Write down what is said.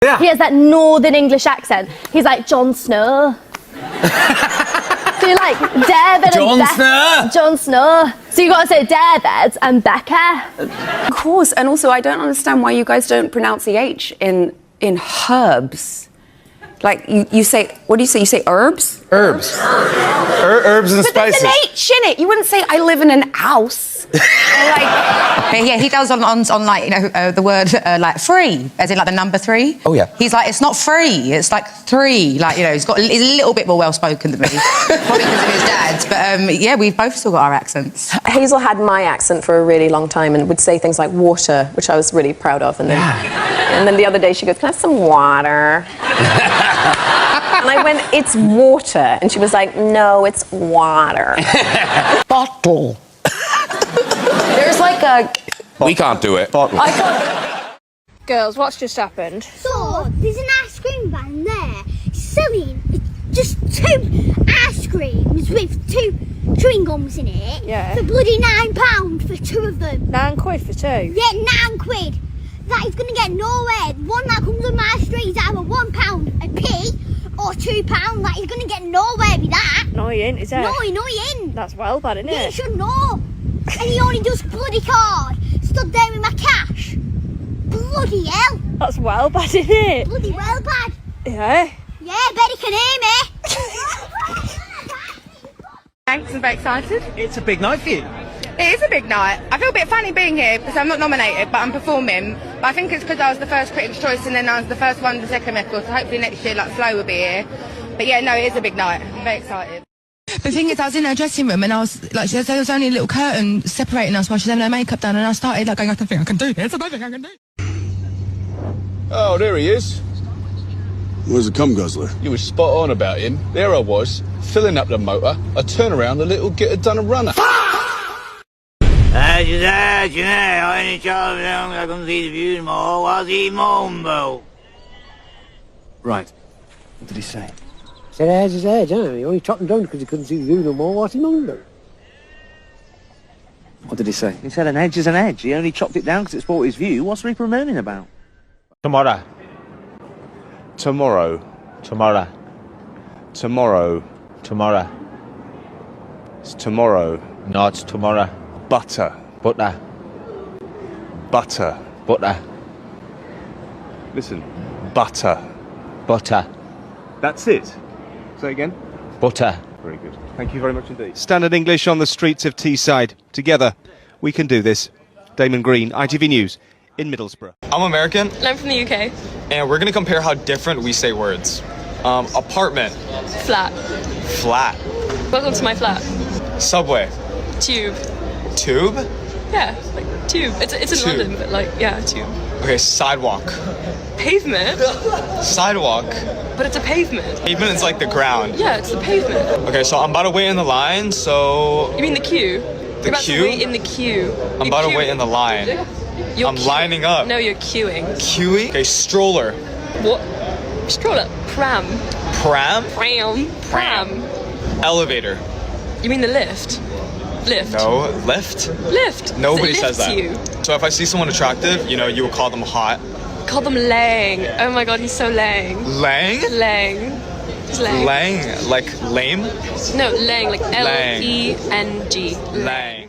Yeah. He has that Northern English accent. He's like Jon Snow. So you're like David Jon and Snow. Jon Snow. So you got to say David and Becca. Of course, and also I don't understand why you guys don't pronounce the H in herbs. Like you say, what do you say? You say herbs? Herbs. Herbs and But spices. there's an H in it. You wouldn't say I live in an house. Yeah, he does on like, you know, the word like free, as in like the number 3. Oh, yeah. He's like, it's not free, it's like 3. Like, you know, he's a little bit more well-spoken than me. Probably because of his dad. But, yeah, we've both still got our accents. Hazel had my accent for a really long time and would say things like water, which I was really proud of. And then the other day she goes, can I have some water? And I went, it's water. And she was like, no, it's water. Bottle. There's like a... We can't do it. Bottle. Girls, what's just happened? So, there's an ice cream van there selling just 2 ice creams with 2 chewing gums in it. Yeah. For bloody £9 for 2 of them. £9 for 2. Yeah, £9. That is going to get nowhere. One that comes on my street is either £1 a p or £2. That is going to get nowhere with that. No, he ain't, is it? No, he ain't. That's well bad, isn't Yeah, you it? should know. And he only does bloody card. Stood there with my cash. Bloody hell. That's well bad, isn't it? Bloody well bad. Yeah. Yeah, bet he can hear me. Thanks, I'm very excited. It's a big night for you. It is a big night. I feel a bit funny being here because I'm not nominated, but I'm performing. But I think it's because I was the first Critics' Choice and then I was the first one, the second record. So hopefully next year, like Flo will be here. But yeah, no, it is a big night. I'm very excited. The thing is, I was in her dressing room and I was like, there was only a little curtain separating us while she was having her makeup done, and I started like going, I don't think I can do this. I don't think I can do it. Oh, there he is. Where's the cum guzzler? You were spot on about him. There I was, filling up the motor. I turn around, the little git had done a runner. I only child I can see the view more was he mumbo. Right. What did he say? Said as his edge, huh? He only chopped him down because he couldn't see the view no more. What's he mumbo? What did he say? He said an edge is an edge. He only chopped it down because it spoiled his view. What's Reaper moaning about? Tomorrow. Tomorrow. Tomorrow. Tomorrow. Tomorrow. It's tomorrow. No, it's tomorrow. Butter. Butter. Butter. Butter. Listen. Butter. Butter. That's it. Say again. Butter. Very good. Thank you very much indeed. Standard English on the streets of Teesside. Together, we can do this. Damon Green, ITV News, in Middlesbrough. I'm American. And I'm from the UK. And we're going to compare how different we say words. Apartment. Flat. Flat. Welcome to my flat. Subway. Tube. Tube? Yeah, like tube. It's in Tube. London, but like, yeah, tube. Okay, sidewalk. Pavement? Sidewalk. But it's a pavement. Pavement is like the ground. Yeah, it's the pavement. Okay, so I'm about to wait in the line, so... You mean the queue? The You're about queue? to wait in the queue. I'm about to wait in the line. You're I'm lining up. No, you're queuing. Queuing? Okay, stroller. What? Stroller. Pram. Pram? Pram. Pram. Elevator. You mean the lift? Lift. No, lift? Lift. Nobody It says lifts that. You. So if I see someone attractive, you know, you would call them hot. Call them Lang. Oh my god, he's so Lang. Lang? Lang. He's Lang. Lang? Like lame? No, Lang, like L-E-N-G. Lang.